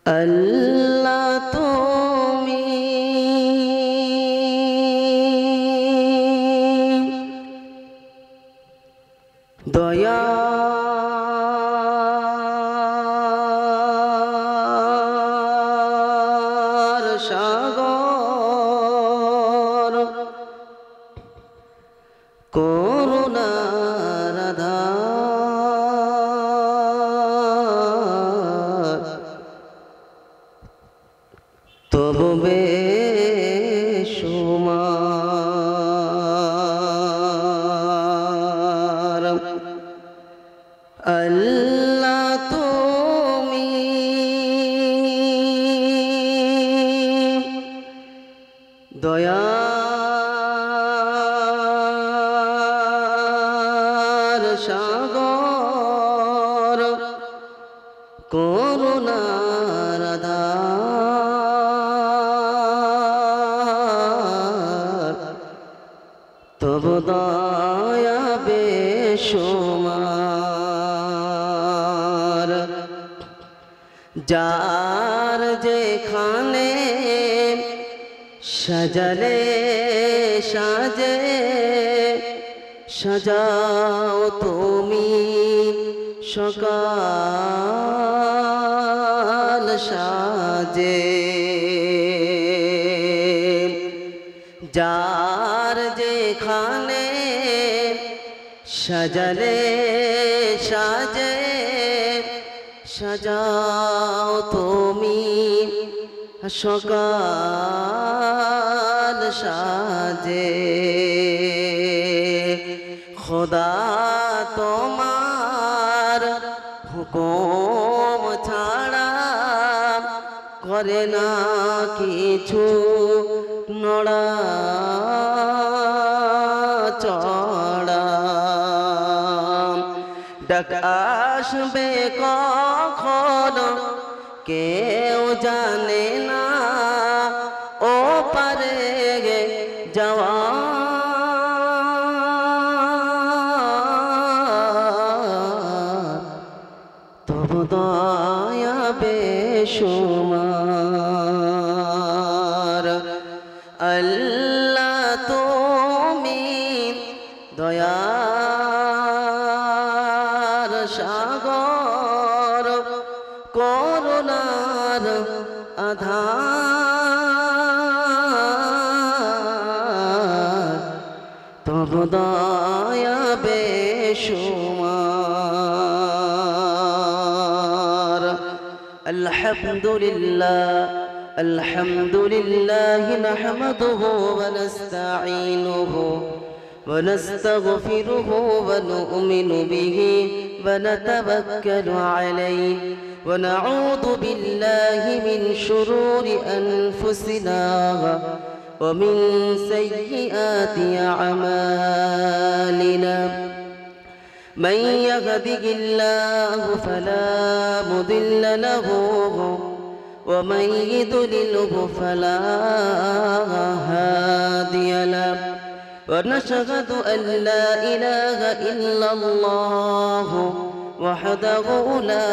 আল্লাহ তুমি দয়ার সাগর করুণার আধার তবু বেশুমার আল্লাহ তুমি দয়ার সাগর করুণার আধার তবু দয়া বেশুমার যার যেখানে সাজালে সাজে সাজাও তুমি সকাল সাজে যার যেখানে সাজালে সাজে সাজাও তুমি সকাল সাজে খোদা তোমার হুকুম ছাড়া করে না কিছু নড়া চড়া ডাক আসবে কখন কেউ জানে না ও পারে যাওয়া তবু দয়া বেশুমার আল্লাহ তুমি দয়ার সাগর করুণার আধার তবু দয়া বেশুমার الحمد لله نحمده ونستعينه ونستغفره ونؤمن به ونتوكل عليه ونعوذ بالله من شرور أنفسنا ومن سيئات أعمالنا من يهده الله فلا مضل له ومن يضلله فلا هادي له ونشهد أن لا إله إلا الله وحده لا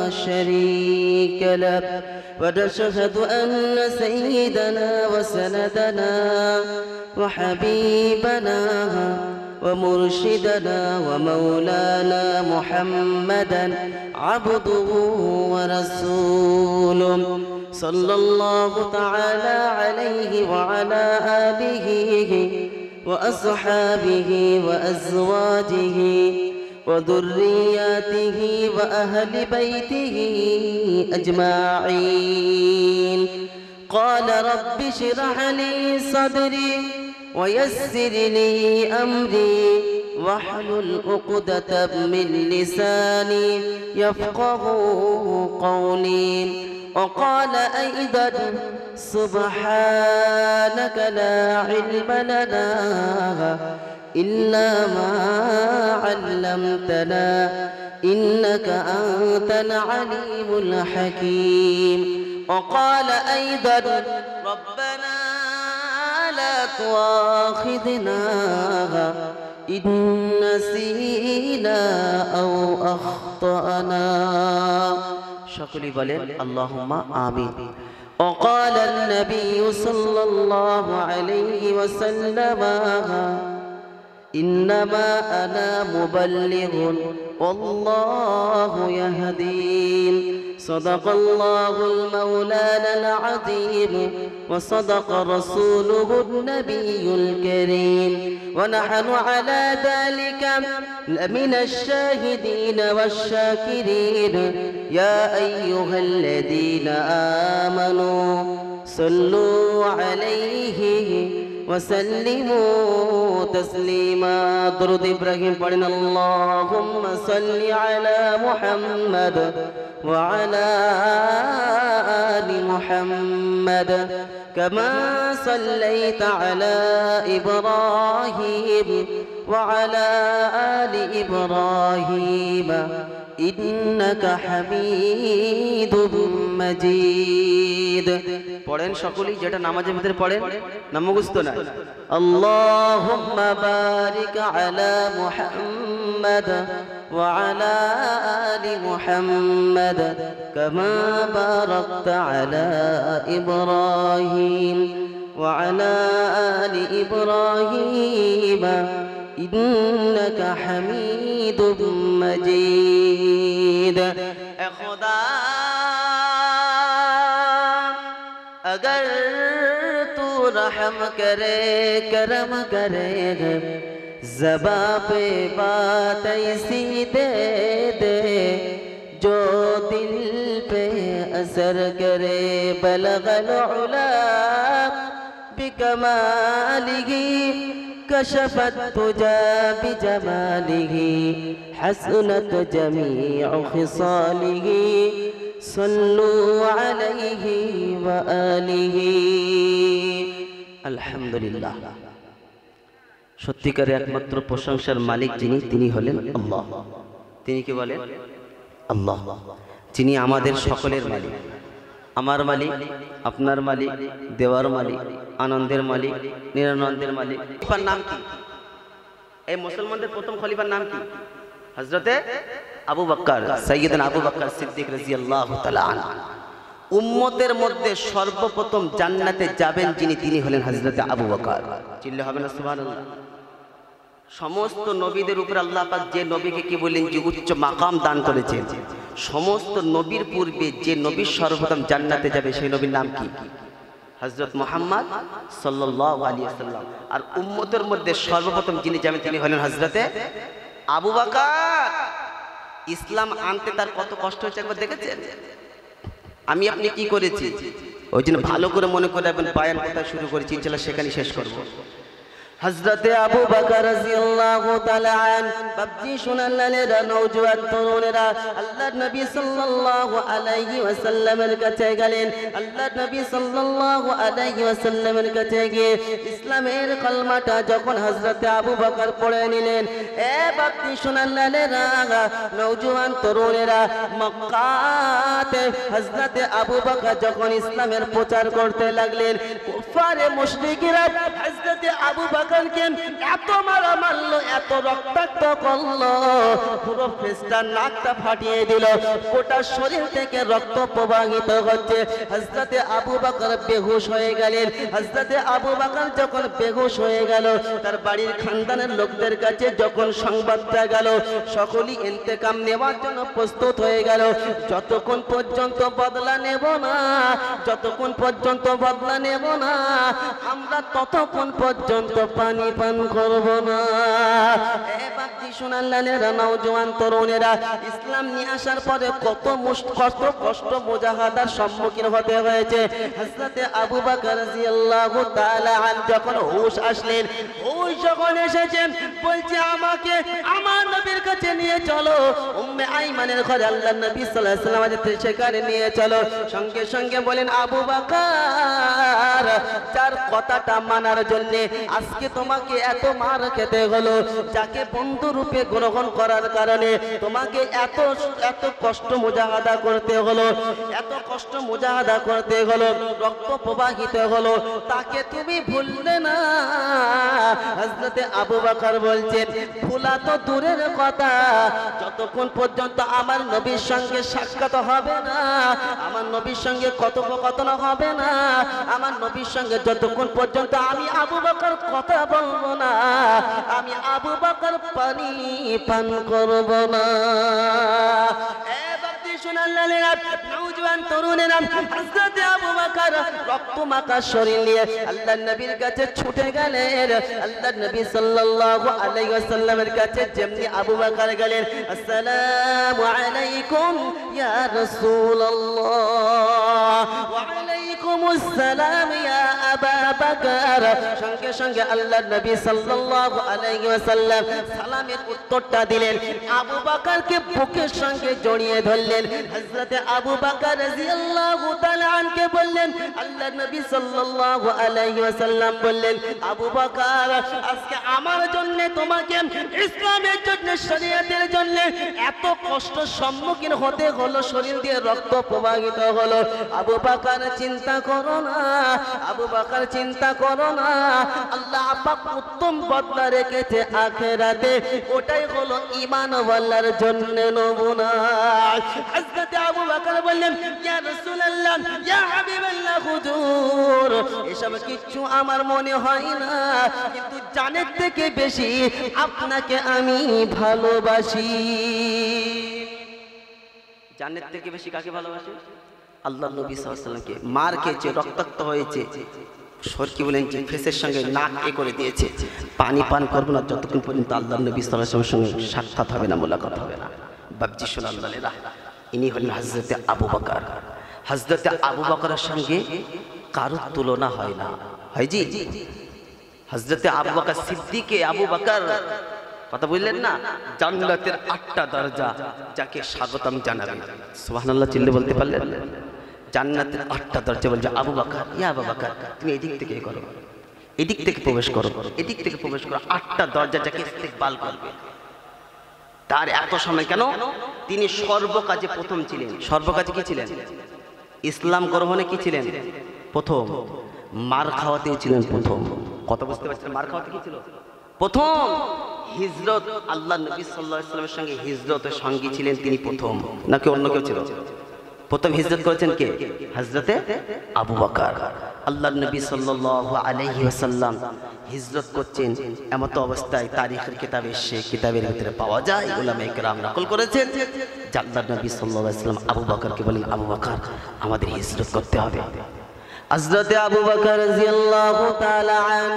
شريك له ونشهد أن سيدنا وسندنا وحبيبنا ومرشدنا ومولانا محمدا عبده ورسوله صلى الله تعالى عليه وعلى آله وأصحابه وأزواجه وذرياته وأهل بيته أجمعين قال رب اشرح لي صدري ويسر لي أمري واحلل عقدة من لساني يفقه قولي وقال أيضا سبحانك لا علم لنا إلا ما علمتنا إنك أنت العليم الحكيم وقال أيضا ربنا لا تؤاخذنا إن نسينا أو أخطأنا সকলেই বলেন আল্লাহুম্মা আমিন। وقال النبي صلى الله عليه وسلم إنما أنا مبلغ والله يهدين صدق الله المولانا العظيم وصدق رسوله النبي الكريم ونحن على ذلك لمن الشاهدين والشاكرين يا أيها الذين آمنوا صلوا عليه وسلموا تسليما درود إبراهيم پڑھیں اللهم صل على محمد وعلى آل محمد كما صليت على إبراهيم وعلى آل إبراهيم إنك حميد مجيد পড়েন সকলেই যেটা নামাজের ভিতরে পড়েন না মুখস্থ না আল্লাহুম্মা বারিক আলা মুহাম্মাদ ওয়া আলা আলি মুহাম্মাদ কামা বারাকতা আলা ইব্রাহিম ওয়া আলা আলি ইব্রাহিম إنك حميد مجيد اے خدا اگر تو رحم کرے کرم کرے زباں پہ بات ایسی دے دے جو دل پہ اثر کرے بلغ العلا بکمالہ كشفت تجا بجماله حسنت جميع خصاله صلوا عليه وآله الحمد لله সত্যিকারের একমাত্র প্রশংসার মালিক যিনি তিনি হলেন আল্লাহ। তিনি কি বলেন আল্লাহ, যিনি আমাদের সকলের মালিক, আমার মালিক, আপনার মালিক, দেওয়ার মালিক, আনন্দের মালিক, নিরানন্দের মালিক। খলিফার নাম কি? এই মুসলমানদের প্রথম খলিফার নাম কি? হযরতে আবু বকর, সাইয়্যিদনা আবু বকর সিদ্দিক রাদিয়াল্লাহু তাআলা আনহু। উম্মতের মধ্যে সর্বপ্রথম জান্নাতে যাবেন যিনি তিনি হলেন হযরতে আবু বকর। চিল্লা হবে না সুবহানাল্লাহ। সমস্ত নবীদের উপর আল্লাহ পাক যে নবীকে কি বলেন যে উচ্চ মাকাম দান করেছেন, সমস্ত নবীর পূর্বে যে নবী সর্বপ্রথম জান্নাতে যাবে সেই নবীর নাম কি? হযরত মুহাম্মদ সাল্লাল্লাহু আলাইহি ওয়াসাল্লাম। আর উম্মতের মধ্যে সর্বপ্রথম যিনি যাবেন তিনি হলেন হযরতে আবু বকর। ইসলাম আনতে তার কত কষ্ট হয়েছে একবার দেখেছেন? আমি আপনি কি করেছি? ওই জন্য ভালো করে মনে করে রাখবেন বায়ান কথা শুরু করেছি, ইনশাআল্লাহ সেখানেই শেষ করব। হযরতে আবু বকর রাদিয়াল্লাহু তাআলা আনহু বাপজি শুনালেরা নওজোয়ান তরুণেরা আল্লাহর নবী সাল্লাল্লাহু আলাইহি ওয়াসাল্লামের কাছে গেলেন। আল্লাহর নবী সাল্লাল্লাহু আলাইহি ওয়াসাল্লামের কাছে গিয়ে ইসলামের কলমাটা যখন হযরতে আবু বকর পড়ে নিলেন, এ বাপজি শুনালেরা নওজোয়ান তরুণেরা মক্কাতে হযরতে আবু বকর যখন ইসলামের প্রচার করতে লাগলেন, কুফারে মুশরিকরা হযরতে আবু বকর এত মারা মারলো, এত রক্তাক্ত করলো, পুরো ফেসটা নাকটা ফাটিয়ে দিল, গোটা শরীর থেকে রক্ত প্রবাহিত হচ্ছে। হযরতে আবু বকর বেহুশ হয়ে গেলেন। হযরতে আবু বকর যখন বেহুশ হয়ে গেল, তার বাড়ির খানদানের লোকদের কাছে যখন সংবাদটা গেল, সকলেই ইন্তেকাম নেওয়ার জন্য প্রস্তুত হয়ে গেল। যতক্ষণ পর্যন্ত বদলা নেব না, যতক্ষণ পর্যন্ত বদলা নেব না, আমরা ততক্ষণ পর্যন্ত পানি পান করব না। এ বাপজি শুনালেরা নওজোয়ান তরুণেরা, ইসলাম নিয়ে আসার পরে কত কষ্ট মুজাহাদার সম্মুখীন হতে হয়েছে। হযরতে আবু বকর রাদিয়াল্লাহু তাআলা আনহু যখন হুশ আসলেন, হুশ যখন এসেছেন, বলছে আমাকে আমার নবীর কাছে নিয়ে চলো। উম্মে আইমানের ঘরে আল্লাহর নবী সাল্লাল্লাহু আলাইহি ওয়াসাল্লাম সেখানে নিয়ে চলো। সঙ্গে সঙ্গে বলেন আবু বকর, যার কথাটা মানার জন্য জন্য আজকে তোমাকে এত মার খেতে হলো, যাকে বন্ধু রূপে গ্রহণ করার কারণে তোমাকে এত এত কষ্ট মুজাহাদা করতে হলো, এত কষ্ট মুজাহাদা করতে হলো, রক্ত প্রবাহিত হলো, তাকে তুমি ভুললে না। হযরতে আবু বকর বলছেন, ভুলা তো দূরের কথা, যতক্ষণ পর্যন্ত আমার নবীর সঙ্গে সাক্ষাৎ হবে না, আমার নবীর সঙ্গে কথোপকথন হবে না, আমার নবীর সঙ্গে যতক্ষণ পর্যন্ত আমি আবু বকর কথা বলবো না, আমি আবু বকর পানি পান করব না। নওজোয়ান তরুণেরা হযরতে আবু বকর রক্ত মাখা শরীর নিয়ে আল্লাহর নবীর কাছে ছুটে গেলেন। আল্লাহর নবী সাল্লাল্লাহু আলাইহি ওয়াসাল্লামের কাছে যেমনি আবু বকর গেলেন, আসসালামু আলাইকুম ইয়া রাসূলুল্লাহ, ওয়া আলাইকুমুস সালাম ইয়া আবা বকর। সঙ্গে সঙ্গে আল্লাহর নবী সাল্লাল্লাহু আলাইহি ওয়াসাল্লাম সালামের উত্তরটা দিলেন। আবু বকরকে বুকের সঙ্গে জড়িয়ে ধরলেন। হযরতে আবু বকর রাদিয়াল্লাহু তাআলা আনকে বললেন, আল্লাহর নবী সাল্লাল্লাহু আলাইহি ওয়াসাল্লাম বললেন, আবু বকর আজকে আমার জন্য তোমাকে ইসলামের জন্য শরীয়তের জন্য এত কষ্ট সম্মুখীন হতে হলো, শরীর দিয়ে রক্ত প্রবাহিত হলো। আবু বকর চিন্তা করো না, আবু বকর চিন্তা করো না, আল্লাহ পাক উত্তম বদলা রেখেছে আখিরাতে, ওটাই হলো ঈমান ওয়ালার জন্য নমুনা। হযরত আবু বকর বললেন, ইয়া রাসূলুল্লাহ ইয়া হাবিবাল্লাহ হুজুর, এসব কিছু আমার মনে হয় না, কিন্তু জানের থেকে বেশি আপনাকে আমি ভালোবাসি। জানের থেকে বেশি কাকে ভালোবাসি? আল্লাহর নবী সাল্লাল্লাহু আলাইহি ওয়াসাল্লামকে। মার খেয়েছে, রক্তাক্ত হয়েছে, সরকি বলেন যে ফেসের সঙ্গে নাক এ করে দিয়েছে, পানি পান করবো না যতক্ষণ পর্যন্ত আল্লাহর নবী সাল্লাল্লাহু আলাইহি ওয়াসাল্লামের সঙ্গে সাক্ষাৎ হবে না, মোলাকাত হবে না। বাবজি সুনাল্লাহ, ইনি হলেন হযরতে আবু বকর। হযরতে আবু বকরের সঙ্গে কারোর তুলনা হয় না, হয় জি? হযরতে আবু বকর সিদ্দিকে আবু বকর, কথা বললেন না, জান্নাতের 8টা দরজা যাকে স্বাগতম জানাবেন। সুবহানাল্লাহ চিল্লে বলতে পারলেন? জান্নাতের 8টা দরজা বলছে, আবু বকর ইয়া আবু বকর তুমি এদিক থেকে করো, এদিক থেকে প্রবেশ করো, এদিক থেকে প্রবেশ করো, 8টা দরজা যাকে ইস্তেকবাল করবে। তার এত সময় কেন? তিনি সর্বকাজে প্রথম ছিলেন। সর্বকাজে কি ছিলেন? ইসলাম গ্রহণে কি ছিলেন? প্রথম। মার খাওয়াতেও ছিলেন প্রথম। কথা বুঝতে পারছেন? মার খাওয়াতে কি ছিল? প্রথম। হিজরত, আল্লাহ নবী সাল্লাল্লাহু আলাইহি ওয়াসাল্লামের সঙ্গে হিজরতের সঙ্গী ছিলেন তিনি প্রথম, নাকি অন্য কেউ ছিল? প্রথম হিজরত করেছেন কে? হযরতে আবু বকর। আল্লাহর নবী সাল্লাল্লাহু আলাইহি ওয়াসাল্লাম হিজরত করছেন, এমত অবস্থায় তারিখের কিতাবে সে কিতাবের ভিতরে পাওয়া যায়, উলামায়ে কেরাম নকল করেছেন, আল্লাহর নবী সাল্লাল্লাহু আলাইহি ওয়াসাল্লাম আবু বকরকে বলেন, আবু বকর আমাদের হিজরত করতে হবে। হযরতে আবু বকর রাদিয়াল্লাহু তাআলা আন,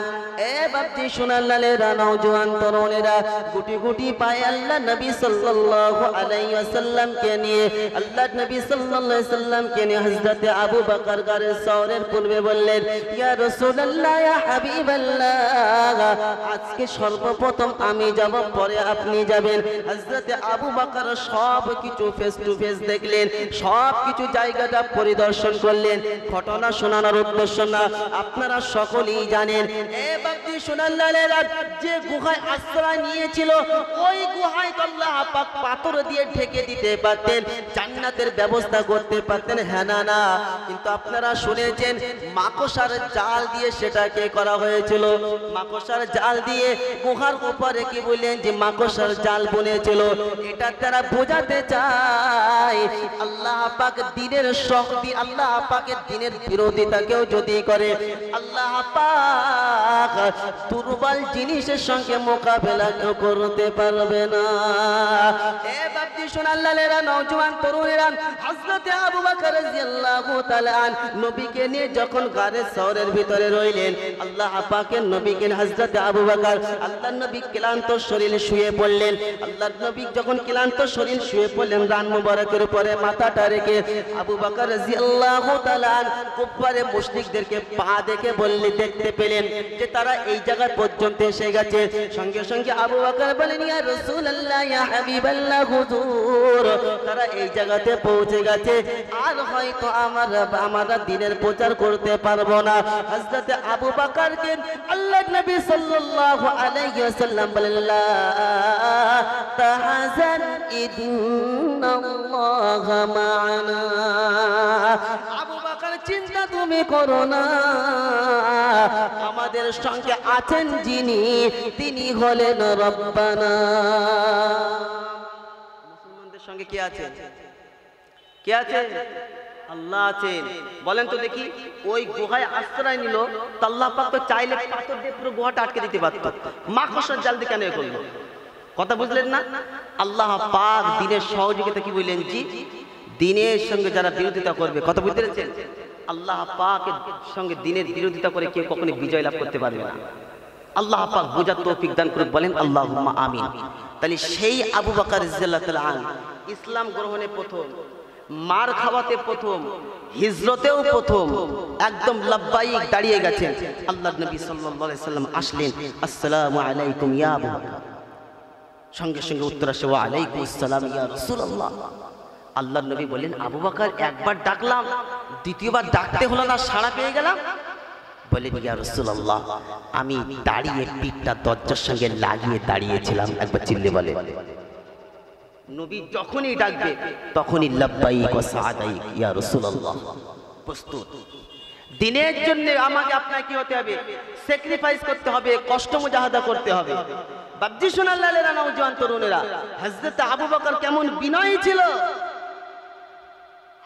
এ বাপজি সোনালালেরা, নওজোয়ান তরুণেরা, গুটি গুটি পায়ে আল্লাহ নবী সাল্লাল্লাহু আলাইহি ওয়াসাল্লামকে নিয়ে, আল্লাহ নবী সাল্লাল্লাহু আলাইহি ওয়াসাল্লামকে নিয়ে হযরতে আবু বকর গারের সওরের পূর্বে বললেন, ইয়া রাসূলুল্লাহ ইয়া হাবিবাল্লাহ, আজকে সর্বপ্রথম আমি যাব, পরে আপনি যাবেন। হযরতে আবু বকর সব কিছু ফেস টু ফেস দেখলেন, সব কিছু জায়গাটা পরিদর্শন করলেন। ঘটনা শোনা উদ্দেশ্য না, আপনারা সকলেই জানেন। এ বাপজি সোনাল্লালেরা, যে গুহায় আশ্রয় নিয়েছিল, ওই গুহায় আল্লাহ পাক পাথর দিয়ে ঢেকে দিতে পারতেন, জান্নাতের ব্যবস্থা করতে পারতেন, হ্যাঁ না না? কিন্তু আপনারা শুনেছেন মাকড়সার জাল দিয়ে সেটাকে করা হয়েছিল। মাকড়সার জাল দিয়ে গুহার উপরে কি বললেন যে মাকড়সার জাল বুনেছিল। এটা তারা বোঝাতে চায় আল্লাহ পাক দ্বীনের শক্তি, আল্লাহ পাকের দ্বীনের বিরোধী কেউ যদি করে, আল্লাহ পাক দুর্বল জিনিসের সঙ্গে মোকাবেলা কেউ করতে পারবে না। এ বাপজি সোনাল্লালেরা, নওজোয়ান তরুণেরা, হযরতে আবু বকর রাদিয়াল্লাহু তাআলা আন নবীকে নিয়ে যখন গারে সওরের ভিতরে রইলেন, আল্লাহ পাকের নবীকে হযরতে আবু বকর, আল্লাহর নবী ক্লান্ত শরীরে শুয়ে পড়লেন। আল্লাহর নবী যখন ক্লান্ত শরীর শুয়ে পড়লেন, রান মুবারকের উপরে মাথাটা রেখে আবু বকর রাদিয়াল্লাহু তাআলা আন কুফারে মুশরিকদেরকে পা দেখে বললে দেখতে পেলেন যে তারা এই জায়গা পর্যন্ত এসে গেছে। সঙ্গে সঙ্গে আবু বকর বলেন, ইয়া রাসূলুল্লাহ, ইয়া হাবিবাল্লাহ, হুজুর তারা এই জায়গাতে পৌঁছে গেছে, আর হয়তো আমরা দিনের প্রচার করতে পারবো না। হযরত আবু বকরকে আল্লাহর নবী সাল্লাল্লাহু আলাইহি ওয়াসাল্লাম বলেন, লা তাহজান ইন্নাল্লাহ মা'ানা। আবু বকর, চিন্তা তুমি করো না, আমাদের সঙ্গে আছেন যিনি, তিনি হলেন রব্বানা। মুসলমানদের সঙ্গে কে আছে? কে আছে? আল্লাহ আছেন। বলেন তো দেখি, ওই গুহায় আশ্রয় নিল তো আল্লাহ পাক তো চাইলে পাথর দিয়ে পুরো গুহাটা আটকে দিতে পারত, মাকড়সার জাল দিয়ে কেন করলো? কথা বুঝলেন না? আল্লাহ পাক দিনের সহযোগিতা কি বললেন? জি, দিনের সঙ্গে যারা বিরোধিতা করবে, কথা বুঝতে পেরেছেন? আল্লাহ পাকের সঙ্গে দিনের বিরোধিতা করে কেউ কখনো বিজয় লাভ করতে পারবে না। আল্লাহ পাক বোঝার তৌফিক দান করুক, বলেন আল্লাহুম্মা আমিন। তাহলে সেই আবু বকর রাদিয়াল্লাহু তাআলা আনহু ইসলাম গ্রহণে প্রথম, মার খাওয়াতে প্রথম, হিজরতেও প্রথম, একদম লাব্বাইক দাঁড়িয়ে গেছেন। আল্লাহর নবী সাল্লাল্লাহু আলাইহি সাল্লাম আসলেন, আসসালামু আলাইকুম ইয়া আবু বকর। সঙ্গে সঙ্গে উত্তর আসে, ওয়া আলাইকুম আসসালাম ইয়া রাসূলুল্লাহ। আল্লাহর নবী বললেন, আবু বকর, একবার ডাকলাম, দ্বিতীয়বার ডাকতে হলো না, সাড়া পেয়ে গেলাম। বলেন, ইয়া রাসূলুল্লাহ, আমি দাঁড়িয়ে পিঠটা দরজার সঙ্গে লাগিয়ে দাঁড়িয়েছিলাম। একবার চিল্লে বলে। নবী যখনই ডাকবে তখনই লাব্বাইক ওয়া সাআদাইক ইয়া রাসূলুল্লাহ, প্রস্তুত। দিনের জন্য আমাকে আপনাকে কি হতে হবে? স্যাক্রিফাইস করতে হবে, কষ্ট মুজাহাদা করতে হবে। বাবজি সোনাল্লালেরা, নওজোয়ান তরুণেরা, হযরত আবু বকর কেমন বিনয়ী ছিল।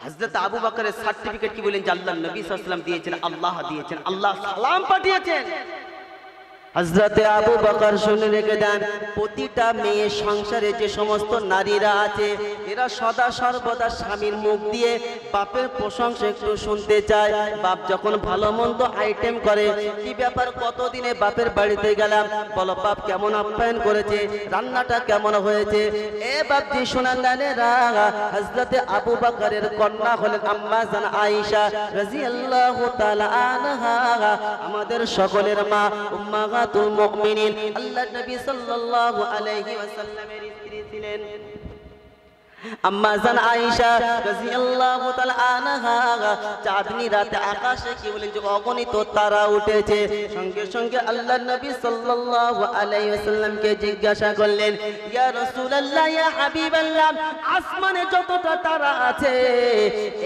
হযরত আবু বকরের সার্টিফিকেট কি বলেন? যে আল্লাহর নবী সাল্লাল্লাহু আলাইহি ওয়াসাল্লাম দিয়েছেন, আল্লাহ দিয়েছেন, আল্লাহ সালাম পাঠিয়েছেন। হযরতে আবু বকর শুনে রেখে দেন, প্রতিটা মেয়ে সংসারে যে সমস্ত নারীরা আছে, এরা সদা সর্বদা স্বামীর মুখ দিয়ে বাপের প্রশংসা একটু শুনতে চায়। বাপ যখন ভালো মন্দ আইটেম করে, কি ব্যাপার, কতদিনে বাপের বাড়িতে গেলাম, বলো বাপ কেমন আপ্যায়ন করেছে, রান্নাটা কেমন হয়েছে। এ বাপজি সোনাল্লালেরা, হযরতে আবু বকরের কন্যা হলেন আম্মা জান আয়েশা রাদিয়াল্লাহু তাআলা আনহা, আমাদের সকলের মা, উম্মাহাতুল মুমিনিন, আল্লাহর নবী সাল্লাল্লাহু আলাইহি ওয়াসাল্লামের স্ত্রী ছিলেন আম্মা জান আয়েশা রাদিয়াল্লাহু তাআলা আনহা। চাঁদনি রাতে আকাশে কি বলেন? যে অগণিত তারা উঠেছে। সঙ্গে সঙ্গে আল্লাহর নবী সাল্লাল্লাহু আলাইহি ওয়াসাল্লামকে জিজ্ঞাসা করলেন, ইয়া রাসূলুল্লাহ, ইয়া হাবিবাল্লাহ, আসমানে যতটা তারা আছে,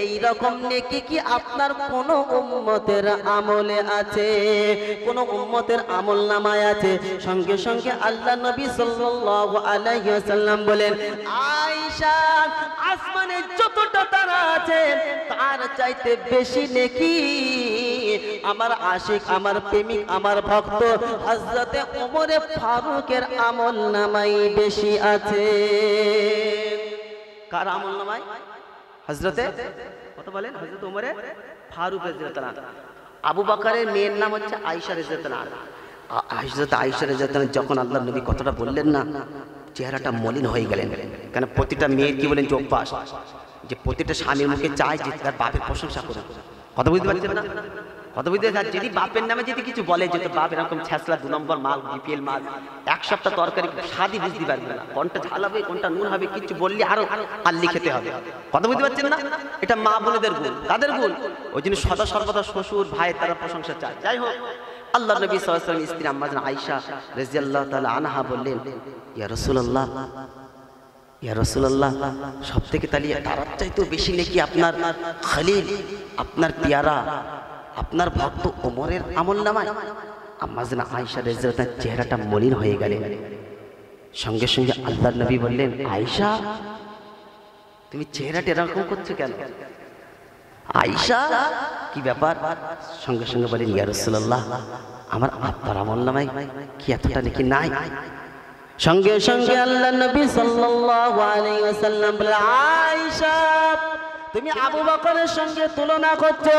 এই রকম নেকি কি আপনার কোন উম্মতের আমলে আছে? কোন উম্মতের আমলনামায় আছে? সঙ্গে সঙ্গে আল্লাহর নবী সাল্লাল্লাহু আলাইহি ওয়াসাল্লাম বলেন, আয়েশা, আসমানে যতটা তারা আছে তার চাইতে বেশি নেকি আমার আশিক, আমার প্রেমিক, আমার ভক্ত হযরতে ওমরে ফারুকের আমলনামায় বেশি আছে। কার আমলনামায়? হযরতে কত বলেন? হযরত ওমরে ফারুক রাদিয়াল্লাহু তাআলা। আবু বকরের মেয়ের নাম হচ্ছে আয়েশা রাদিয়াল্লাহু তাআলা। হযরত আয়েশা রাদিয়াল্লাহু তাআলা যখন আল্লাহর নবী কথাটা বললেন না, চেহারাটা মলিন হয়ে গেলেন। কেন? প্রতিটা মেয়ের কি বলেন? যে অভ্যাস, যে প্রতিটা স্বামীর মুখে চায় যে তার বাপের প্রশংসা করুন। কথা বুঝতে পারছেন না? কথা বুঝতে পারছেন? যদি বাপের নামে যদি কিছু বলে যে তোর বাপ এরকম ছ্যাঁচলা 2 নম্বর মাল, বিপিএল মাল, এক সপ্তাহ তরকারি স্বাদই বুঝতে পারবে না, কোনটা ঝাল হবে কোনটা নুন হবে, কিছু বললে আরো আল্লি খেতে হবে। কথা বুঝতে পারছেন না? এটা মা বোনেদের গুণ, তাদের গুণ। ওই জন্য সদা সর্বদা শ্বশুর ভাই তারা প্রশংসা চায়। যাই হোক, আল্লাহর নবী সাল্লাল্লাহু আলাইহি ওয়াসাল্লাম স্ত্রী আম্মা জান আয়েশা রাদিয়াল্লাহু তাআলা আনহা বললেন, ইয়া রাসূলুল্লাহ, ইয়া রাসূলুল্লাহ, সবথেকে তাহলে তার চাইতেও বেশি নাকি আপনার খলিল, আপনার পেয়ারা, আপনার ভক্ত ওমরের আমলনামায়? আম্মা জান আয়েশা রাদিয়াল্লাহু তাআলা চেহারাটা মলিন হয়ে গেলেন। সঙ্গে সঙ্গে আল্লাহর নবী বললেন, আয়েশা, তুমি চেহারাটা এরকম করছো কেন? আয়েশা, কি ব্যাপার? সঙ্গে সঙ্গে বলেন, ইয়া রাসূলুল্লাহ, আমার আব্বার আমলনামায় কি এতটা নাকি নাই? সঙ্গে সঙ্গে আল্লাহর নবী সাল্লাল্লাহু আলাইহি ওয়াসাল্লাম বলেন, আয়েশা, তুমি আবু বকরের সঙ্গে তুলনা করছো।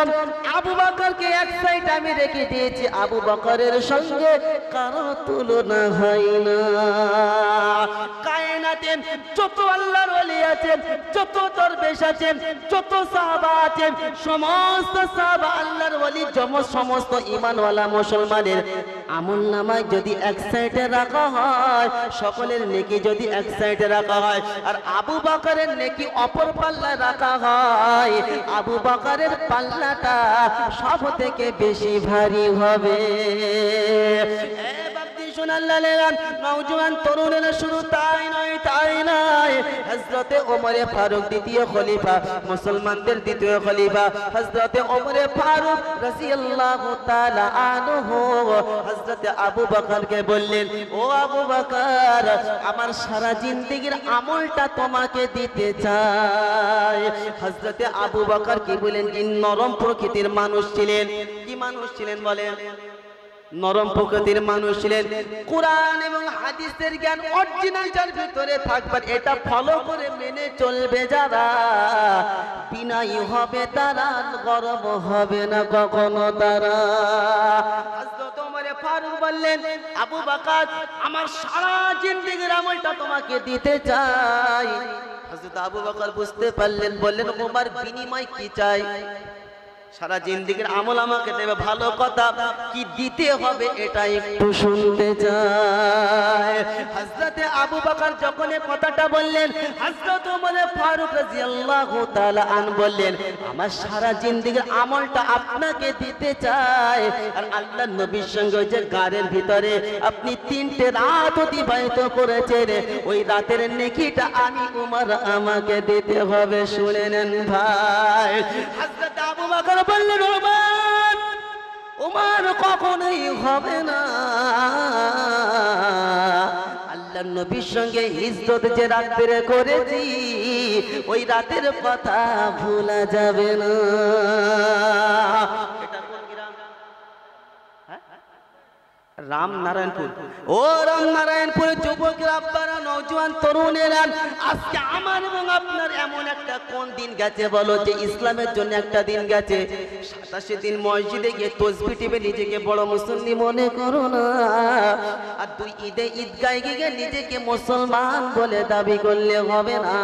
আবু বকরকে এক সাইড আমি রেখে দিয়েছি, আবু বকরের সঙ্গে কারো তুলনা হয় না। কায়নাতে যত আল্লাহর ওলি আছেন, যত দরবেশ আছেন, যত সাহাবা আছেন, সমস্ত সাহাবা আল্লাহর ওলি, সমস্ত ঈমানওয়ালা মুসলমানের আমলনামায় যদি এক সাইডে রাখা হয়, সকলের নেকি যদি এক সাইডে রাখা হয়, আর আবু বকরের নেকি অপর পাল্লায় রাখা হয়, আবু বকরের পাল্লাটা সব থেকে বেশি ভারী হবে। নওজোয়ান তরুণেরা শুরু তাই নয়, তাই নয়। হযরতে ওমরে ফারুক দ্বিতীয় খলিফা, মুসলমানদের দ্বিতীয় খলিফা হযরতে ওমরে ফারুক রাদিয়াল্লাহু তাআলা আনহু হযরতে আবু বকরকে বললেন, ও আবু বকর, আমার সারা জিন্দেগীর আমলটা তোমাকে দিতে চাই। হযরতে আবু বকর কি বলেন? নরম প্রকৃতির মানুষ ছিলেন। কি মানুষ ছিলেন বলেন? নরম প্রকৃতির মানুষ ছিলেন। কোরআন এবং হাদিসের জ্ঞান অরিজিনাল যার ভিতরে থাকবে, এটা ফলো করে মেনে চলবে যারা, বিনয়ী হবে তারা, গর্ব হবে না কখনো তারা। হযরত ওমর ফারুক বললেন, আবু বকর, আমার সারা জিন্দেগীর আমলটা তোমাকে দিতে চাই। হযরত আবু বকর বুঝতে পারলেন, বললেন, ওমর বিনিময় কি চাই? সারা জিন্দেগীর আমল আমাকে দেবে, ভালো কথা, কি দিতে হবে এটা একটু শুনতে চাই। হযরতে আবু বকর যখন এই কথাটা বললেন, হযরত ওমর ফারুক রাদিয়াল্লাহু তাআলা আন বললেন, আমার সারা জিন্দেগীর আমলটা আপনাকে দিতে চাই। আর আল্লাহর নবীর সঙ্গে ওই যে গারের ভিতরে আপনি 3টে রাত অতিবাহিত করেছেন, ওই রাতের নেকিটা আমি ওমর আমাকে দিতে হবে। শুনে নেন ভাই। হযরত আবু বকর বললেন, ওমর কখনোই হবে না। আল্লাহর নবীর সঙ্গে হিজরত যে রাত্রে করেছি, ওই রাতের কথা ভোলা যাবে না। এটা কোন গ্রাম? রামনারায়ণপুর। ও রামনারায়ণপুর যুবকেরা, আপনারা নওজোয়ান তরুণেরা, আজকে আমার এবং আপনার এমন একটা কোন দিন গেছে বলো, যে ইসলামের জন্য একটা দিন গেছে। 27 দিন মসজিদে গিয়ে তসবিহ টিপে নিজেকে বড় মুসল্লি মনে করো না, আর 2 ঈদে ঈদগাহে গিয়ে নিজেকে মুসলমান বলে দাবি করলে হবে না।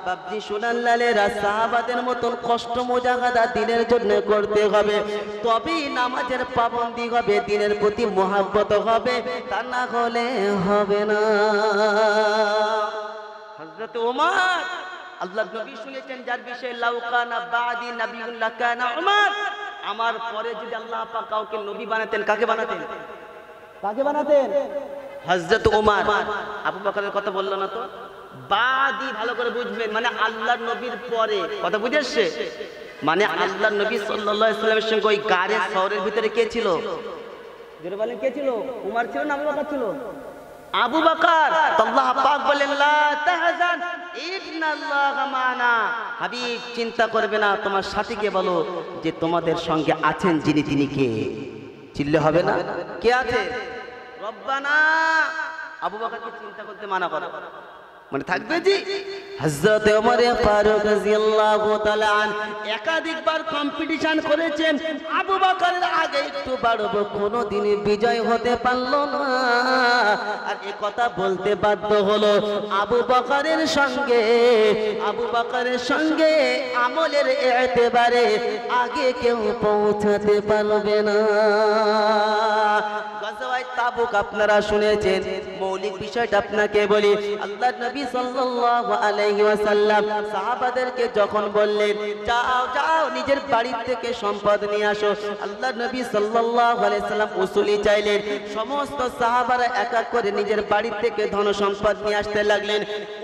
বাবজি সুনাল্লালেরা, সাহাবাদের মতন কষ্ট মুজাহাদা দিনের জন্য করতে হবে, তবেই নামাজের পাবন্দি হবে, দিনের প্রতি মোহাব্বত হবে, তা না হলে হবে না। হযরত ওমর, আল্লাহর নবী শুনেছেন যার বিষয়ে, লাউ কানা বাদি নাবিয়্যুন লাকানা ওমর, আমার পরে যদি আল্লাহ পাক কাউকে নবী বানাতেন, কাকে বানাতেন? কাকে বানাতেন? হযরত ওমর। আবু বকরের কথা বললো না তো? বাদি ভালো করে বুঝবেন, মানে আল্লাহর নবীর পরে। কথা বুঝেছে? মানে আল্লাহর নবী সাল্লাল্লাহু আলাইহি ওয়াসাল্লামের সঙ্গে ওই গারে শহরের ভিতরে কে ছিল? জোরে বলেন, কে ছিল? উমর ছিল না আবু বকর ছিল? আবু বকর। আল্লাহ পাক বলেন, লা তাহজান ইন্নাল্লাহা মানা। হাবিব, চিন্তা করবে না, তোমার সাথীকে বলো যে তোমাদের সঙ্গে আছেন যিনি, তিনি কে? চিল্লে হবে না? কে আছে? রব্বানা। আবু বকরকে চিন্তা করতে মানা করো, মানে থাকবে জি। হযরত ওমর ফারুক রাদিয়াল্লাহু তাআলা একাধিকবার কম্পিটিশন করেছেন, আবু বকরের আগে একটু বাড়বো, কোনোদিন বিজয় হতে পারলো না। আর এই কথা বলতে বাধ্য হলো, আবু বকরের সঙ্গে আমলের এতেবারে আগে কেউ পৌঁছাতে পারবে না। গজওয়ায়ে তাবুক আপনারা শুনেছেন, মৌলিক বিষয়টা আপনাকে বলি। আল্লাহর নবী সাল্লাল্লাহু আলাইহি ওয়াসাল্লাম সাহাবাদেরকে যখন বললেন, যাও যাও নিজের বাড়ি থেকে সম্পদ নিয়ে আসো, আল্লাহর নবী সাল্লাল্লাহু আলাইহি সাল্লাম উসুলি চাইলেন। সমস্ত সাহাবারা এক এক করে নিজের বাড়ি থেকে ধন সম্পদ নিয়ে আসতে লাগলেন।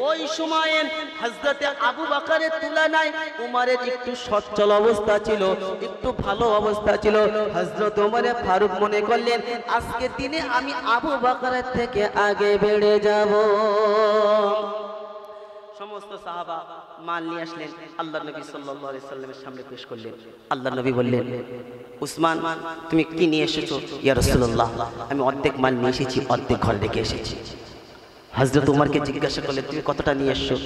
ওই সময়ে হযরতে আবু বকরের তুলনায় উমরের একটু সচ্ছল অবস্থা ছিল, একটু ভালো অবস্থা ছিল। হযরত ওমর ফারুক মনে করলেন, আজকের দিনে আমি আবু বকরের থেকে আগে বেড়ে যাব। সমস্ত সাহাবা মাল নিয়ে আসলেন, আল্লাহর নবী সাল্লাল্লাহু আলাইহি সাল্লামের সামনে পেশ করলেন। আল্লাহর নবী বললেন, উসমান, তুমি কি নিয়ে এসেছো? ইয়া রাসূলুল্লাহ, আমি অর্ধেক মাল নিয়ে এসেছি, অর্ধেক ঘরে রেখে এসেছি। হযরত ওমরকে জিজ্ঞাসা করলেন, তুমি কতটা নিয়ে এসেছো?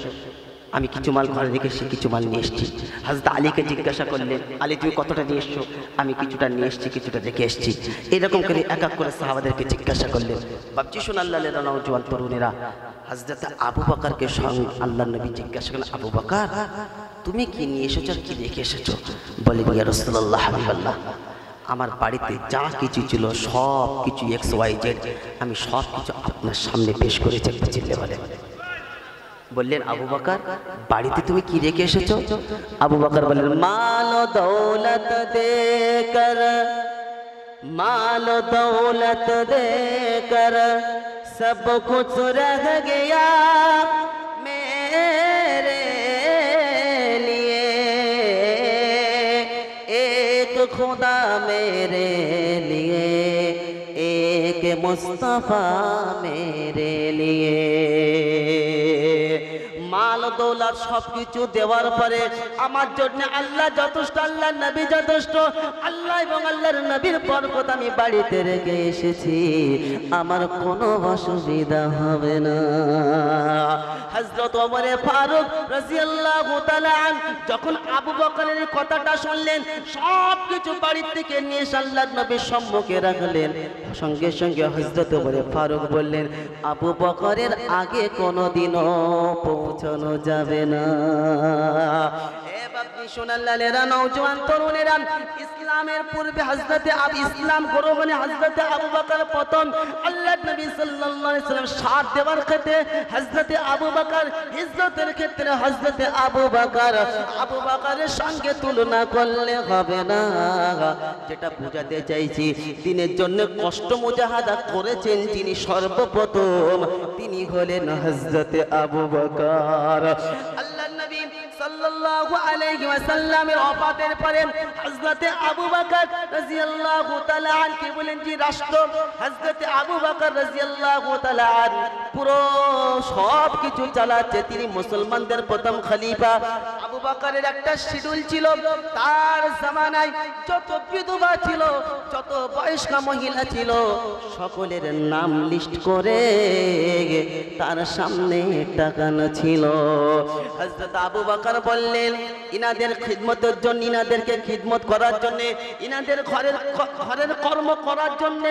আমি কিছু মাল ঘরে রেখে এসে কিছু মাল নিয়ে এসেছি। হযরত আলীকে জিজ্ঞাসা করলেন, আলী তুমি কতটা নিয়ে এসছো? আমি কিছুটা নিয়ে এসেছি, কিছুটা রেখে এসেছি। এরকম করে এক এক করে সাহাবাদেরকে জিজ্ঞাসা করলেন। বাপজি শুন আল্লাহর নওজোয়ান তরুণেরা, হযরত আবু বকরকে স্বয়ং আল্লাহর নবী জিজ্ঞাসা করলেন, আবু বকর তুমি কি নিয়ে এসেছো আর কি রেখে এসেছো? বলেন, ইয়া রাসূলুল্লাহ হাবিবাল্লাহ, আমার বাড়িতে যা কিছু ছিল সব কিছু XYZ আমি সব কিছু আপনার সামনে পেশ করেছি। একটা চিল্লে বললেন, আবু বকর বাড়িতে তুমি কি রেখে এসেছো? আবু বকর বললেন, মাল দৌলত দেকর, মাল দৌলত দেকর সব কুছ রহ গয়া মেরে লিয়ে, এক খুদা মেরে লিয়ে, এক মুস্তাফা মেরে লিয়ে। মাল দৌলত সবকিছু দেওয়ার পরে আমার জন্য আল্লাহ যথেষ্ট, আল্লাহ নবী যথেষ্ট। আল্লাহ এবং আল্লাহর নবীর বরকত আমি বাড়িতে রেখে এসেছি, আমার কোনো অসুবিধা হবে না। হযরত ওমর ফারুক রাদিয়াল্লাহু তাআলা আনহু যখন আবু বকরের কথাটা শুনলেন, সব কিছু বাড়ি থেকে নিয়ে এসে আল্লাহর নবীর সম্মুখে রাখলেন। সঙ্গে সঙ্গে হযরত ওমর ফারুক বললেন, আবু বকরের আগে কোনোদিনও পৌঁছানো যাবে না। নওজোয়ান তরুণেরা, ইসলামের পূর্বে হযরতে ইসলাম গ্রহণে হযরতে আবু বকর প্রথম, আল্লাহর নবী সাল্লাল্লাহু আলাইহি সাল্লাম সাথ দেওয়ার ক্ষেত্রে হযরতে আবু বকর, হিজরতের ক্ষেত্রে হযরতে আবু বকরের সঙ্গে তুলনা করলে হবে না। যেটা বোঝাতে চাইছি, দিনের জন্য কষ্ট মুজাহাদা করেছেন যিনি সর্বপ্রথম, তিনি হলেন হযরতে আবু বকর। আল্লাহর নবী সাল্লাল্লাহু আলাইহি ওয়াসাল্লামের ওফাতের পরে হযরতে আবু বকর রাদিয়াল্লাহু তাআলা আনহু বলেন যে রাষ্ট্র হযরতে আবু বকর রাদিয়াল্লাহু তাআলা আনহু পুরো সব কিছু চালাচ্ছে, তিনি মুসলমানদের প্রথম খলিফা। আবু বকরের একটা শিডিউল ছিল, তার জামানায় যত বিধবা ছিল, যত বয়স্ক মহিলা ছিল, সকলের নাম লিস্ট করে তার সামনে টাকানো ছিল। হযরত আবু বকর বললেন, ইনাদের খিদমতের জন্য, ইনাদেরকে খিদমত করার জন্য, ইনাদের ঘরের কর্ম করার জন্য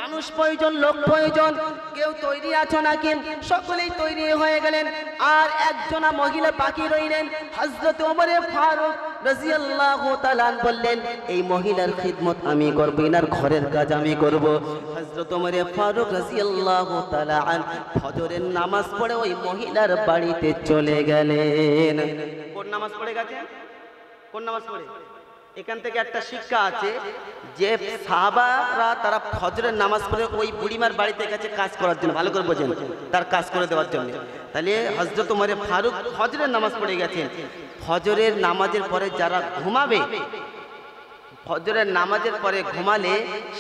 মানুষ প্রয়োজন, লোক প্রয়োজন। কেউ তৈরি আছো নাকি? সকলেই তৈরি হয়ে গেলেন। আর একজনা মহিলা বাকি রইলেন। হযরত ওমর ফারুক রাদিয়াল্লাহু তাআলা বললেন, এই মহিলার খিদমত আমি করব, ইনার ঘরের কাজ আমি করব। হযরত ওমর ফারুক রাদিয়াল্লাহু তাআলা ফজরের নামাজ পড়ে ওই মহিলার বাড়িতে চলে গেলেন। কোন নামাজ পড়ে গেছেন? কোন নামাজ পড়ে? এখান থেকে একটা শিক্ষা আছে যে সাহাবারা তারা ফজরের নামাজ পড়ে ওই বুড়িমার বাড়িতে গেছে কাজ করার জন্য, ভালো করে বোঝেন, তার কাজ করে দেওয়ার জন্য। তাহলে হযরত ওমর ফারুক ফজরের নামাজ পড়ে গেছেন। ফজরের নামাজের পরে যারা ঘুমাবে, ফজরের নামাজের পরে ঘুমালে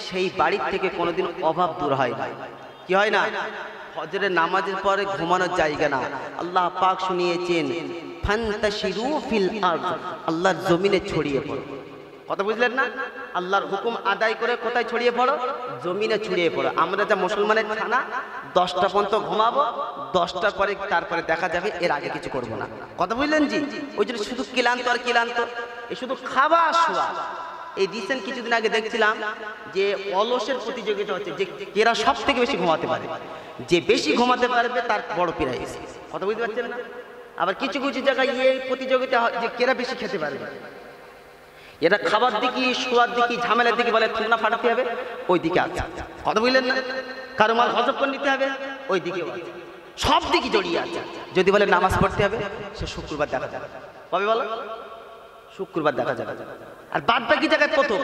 সেই বাড়ির থেকে কোনোদিন অভাব দূর হয় না। কি হয় না? ফজরের নামাজের পরে ঘুমানোর জায়গা না। আল্লাহ পাক শুনিয়েছেন, ফান্তাশিরু ফিল আরদ, আল্লাহর জমিনে ছড়িয়ে পড়ো। কথা বুঝলেন না? আল্লাহর হুকুম আদায় করে কোথায় ছড়িয়ে পড়ো? জমিনে ছড়িয়ে পড়ো। আমরা যা মুসলমানের খানা 10টা পর্যন্ত ঘুমাবো, 10টার পরে তারপরে দেখা যাবে, এর আগে কিছু করব না। কথা বুঝলেন জি? ওই জন্য শুধু ক্লান্ত আর ক্লান্ত, এই শুধু খাওয়া শোয়া। এই রিসেন্ট কিছুদিন আগে দেখছিলাম যে অলসের প্রতিযোগিতা হচ্ছে, যে কেরা সব থেকে বেশি ঘুমাতে পারে, যে বেশি ঘুমাতে পারবে তার বড় প্রাইজ। কথা বুঝতে পারছেন না? আবার কিছু কিছু জায়গায় এই প্রতিযোগিতা হয় যে কেরা বেশি খেতে পারবে। এটা খাবার দিকে, শোয়ার দিকে, ঝামেলার দিকে বলে ঠুনা ফাটাতে হবে, ওই দিকে আছে। কথা বুঝলেন না? কারো মাল হজম করে নিতে হবে, ওই দিকেও আছে। সব দিকে জড়িয়ে আছে। যদি বলে নামাজ পড়তে হবে, সে শুক্রবার দেখা যাবে। কবে বলো? শুক্রবার দেখা যাবে। আর বাদ বাকি জায়গায় প্রথম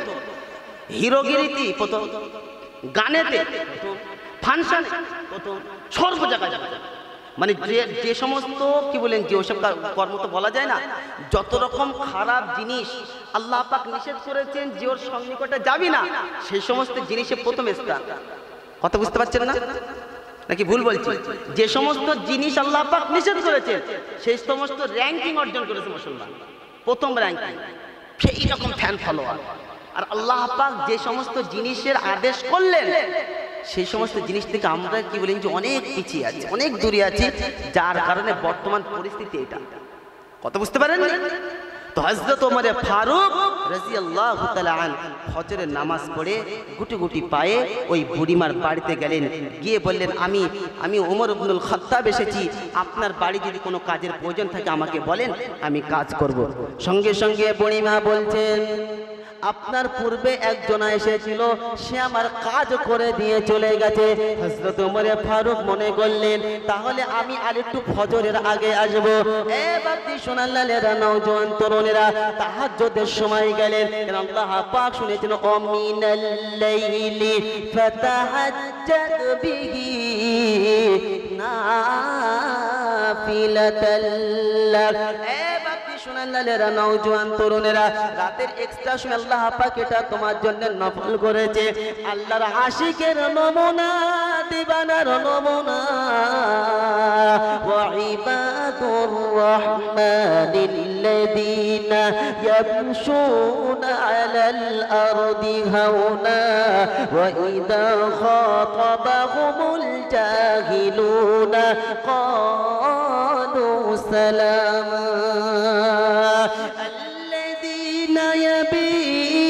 হিরোগিরিতে প্রথম, গানেতে প্রথম, ফাংশন প্রথম, সর্ব জায়গায় যাবে। মানে যে সমস্ত কি বলেন, যে ওসব কর্ম তো বলা যায় না, যত রকম খারাপ জিনিস আল্লাহ পাক নিষেধ করেছেন যে ওর সন্নিকটে যাবি না, সেই সমস্ত জিনিসের প্রথম স্থান। কথা বুঝতে পারছেন না নাকি ভুল বলছি? যে সমস্ত জিনিস আল্লাহ পাক নিষেধ করেছেন সেই সমস্ত র্যাঙ্কিং অর্জন করেছে মুসলমান, প্রথম র্যাঙ্কিং, সেই রকম ফ্যান ফলোয়ার। আর আল্লাহ পাক যে সমস্ত জিনিসের আদেশ করলেন সেই সমস্ত জিনিস থেকে আমরা কি বলেন যে অনেক পিছিয়ে আছি, অনেক দূরে আছি, যার কারণে বর্তমান পরিস্থিতি এটা। কথা বুঝতে পারেন? তো হযরত ওমর ফারুক রাদিয়াল্লাহু তাআলা আন ফজরের নামাজ পড়ে গুটি গুটি পায়ে ওই বুড়িমার বাড়িতে গেলেন, গিয়ে বললেন, আমি ওমর ইবনুল খাত্তাব এসেছি, আপনার বাড়ি যদি কোনো কাজের প্রয়োজন থাকে আমাকে বলেন, আমি কাজ করব। সঙ্গে সঙ্গে বুড়িমা বলছেন, আপনার পূর্বে একজন এসেছিল, সে আমার কাজ করে দিয়ে চলে গেছে। হযরত ওমর ফারুক মনে করলেন, তাহলে আমি আরেকটু ফজরের আগে আসব। এ বাপজি সোনাল্লালেরা, নওজোয়ান তরুণেরা, তাহাজ্জুদের সময় গেলেন। আল্লাহ পাক শুনেছেন, ও মিনাল লাইলি ফাতাহাজ্জাদ বিহি নাফিলাতাল লাক। সোনাল্লালেরা, নওজোয়ান তরুণেরা, রাতের এক্সট্রা সময় আল্লাহ পাক এটা তোমার জন্য নফল করেছে। আল্লাহর আশিকের নমুনা, দিবানার নমুনা। ওয়া ইবাদুর রাহমানিল্লাযীনা ইয়ামশুনা আলাল আরদি হাওনা ওয়া ইযা খাতাবাহুমুল জাহিলুনা ক্বালু সালামা। الذين يبيتون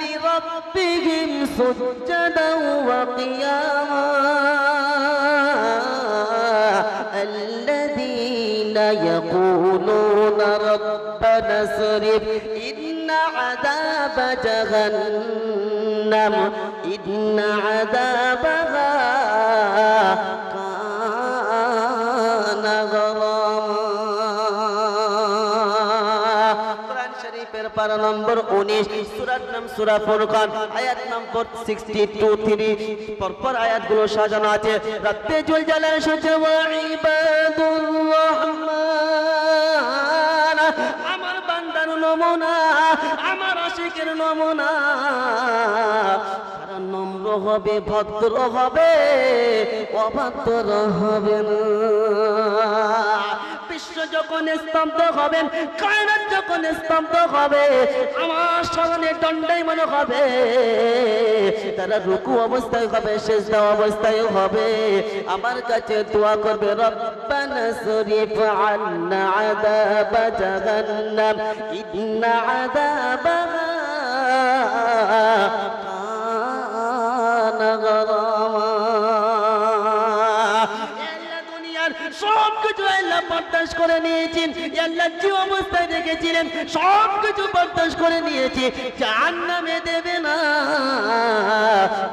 لربهم سجدا وقياما الذين يقولون ربنا اصرف عنا عذاب جهنم إن عذابها كان غراما। পারা নম্বর 19, সূরার নাম সূরা ফুরকান, আয়াত নম্বর 62-3 পরপর আয়াতগুলো সাজানো আছে। রাব্বে জুল জালাল সাজা ওয়া ইবাদুর রহমান, আমার বান্দার নমুনা, আমার আশিকের নমুনা। তারা নম্র হবে, ভদ্র হবে, অভদ্র হবে না। বিশ্ব যখন স্তব্ধ হবেন, কায়নাত যখন স্তব্ধ হবে, আমার স্মরণে দণ্ডাই মনে হবে। তারা রুকু অবস্থায় হবে, সিজদা অবস্থায় হবে, আমার কাছে দোয়া করবে, রব্বানা সরিফ আন্না আযাব জাহান্নাম ইন্না আযাবাহা কানা গরামা। সবকিছু আল্লাহ বরদাস্ত করে নিয়েছেন, আল্লাহ যে অবস্থায় রেখেছিলেন সবকিছু বরদাস্ত করে নিয়েছে। জাহান্নামে দেবে না,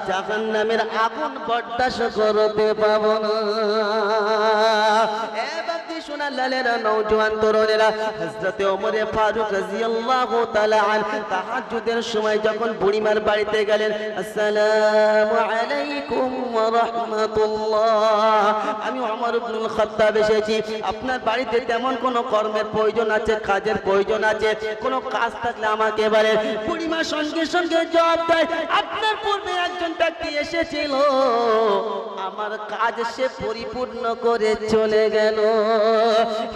জাহান্নামের আগুন বরদাস্ত করতে পাবো না। সোনাল্লালেরা, নওজোয়ান তরুণেরা, হযরত ওমর ফারুক রাদিয়াল্লাহু তাআলা আনহু তাহাজ্জুদের সময় যখন বুড়িমার বাড়িতে গেলেন, আসসালামু আলাইকুম ওয়া রাহমাতুল্লাহ, আমি ওমর ইবনুল খাত্তাব এসেছি, আপনার বাড়িতে তেমন কোনো কর্মের প্রয়োজন আছে, কাজের প্রয়োজন আছে, কোনো কাজ থাকলে আমাকে বলেন। বুড়িমা সঙ্গে সঙ্গে জবাব দেয়, আপনার পূর্বে একজন ব্যক্তি এসেছিল, আমার কাজ সে পরিপূর্ণ করে চলে গেল।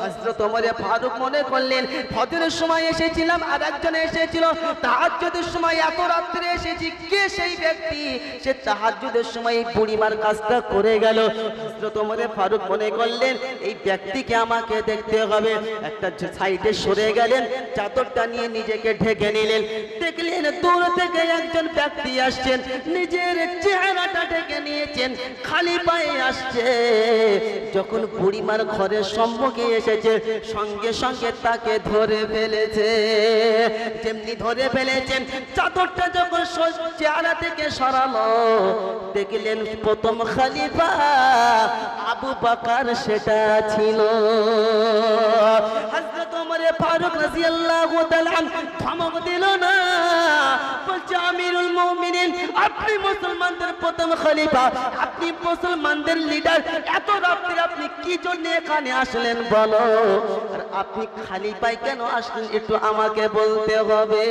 হযরত ওমর ফারুক মনে করলেন, ফজরের সময় এসেছিলাম, আর একজন এসেছিল তাহাজ্জুদের সময়, এত রাত্রে এসেছি, কে সেই ব্যক্তি? সে তাহাজ্জুদের সময় এই বুড়িমার কাজটা করে গেল। হযরত ওমর ফারুক মনে করলেন, এই ব্যক্তিকে আমাকে দেখতে হবে। একটা সাইডে সরে গেলেন, চাদরটা নিয়ে নিজেকে ঢেকে নিলেন। দেখলেন দূর থেকে একজন ব্যক্তি আসছেন, নিজের চেহারাটা ঢেকে নিয়েছেন, খালি পায়ে আসছে। যখন বুড়িমার ঘরের সম্মুখে এসেছে, সঙ্গে সঙ্গে তাকে ধরে ফেলেছে। যেমনি ধরে ফেলেছেন, চাদরটা যখন চেহারা থেকে সরালো, দেখলেন প্রথম খলিফা আবু বকর সেটা ছিল। হযরত ওমর ফারুক রাদিয়াল্লাহু তাআলা আনহু ধমক দিল না, বলছে, আমিরুল মুমিনিন, আপনি মুসলমানদের প্রথম খলিফা, আপনি মুসলমানদের লিডার, এত রাত্রে আপনি কি জন্য এখানে আসলেন বলো? আর আপনি খালি পায়ে কেন আসলেন একটু আমাকে বলতে হবে।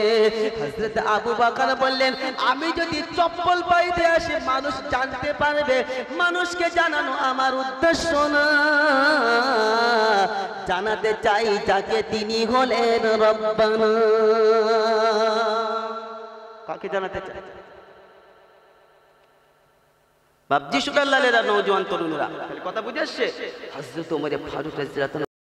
হযরত আবু বকর বললেন, আমি যদি চপ্পল পাইতে আসি মানুষ জানতে পারবে, মানুষকে জানানো আমার উদ্দেশ্য না, জানাতে চাই যাকে তিনি হলেন রব্বানা। কাকে জানাতে চাই? বাবজি সুকাল্লালেরা, নওজোয়ান তরুণরা, কথা বুঝে আসছে? হযরত ওমর ফারুক রাদিয়াল্লাহু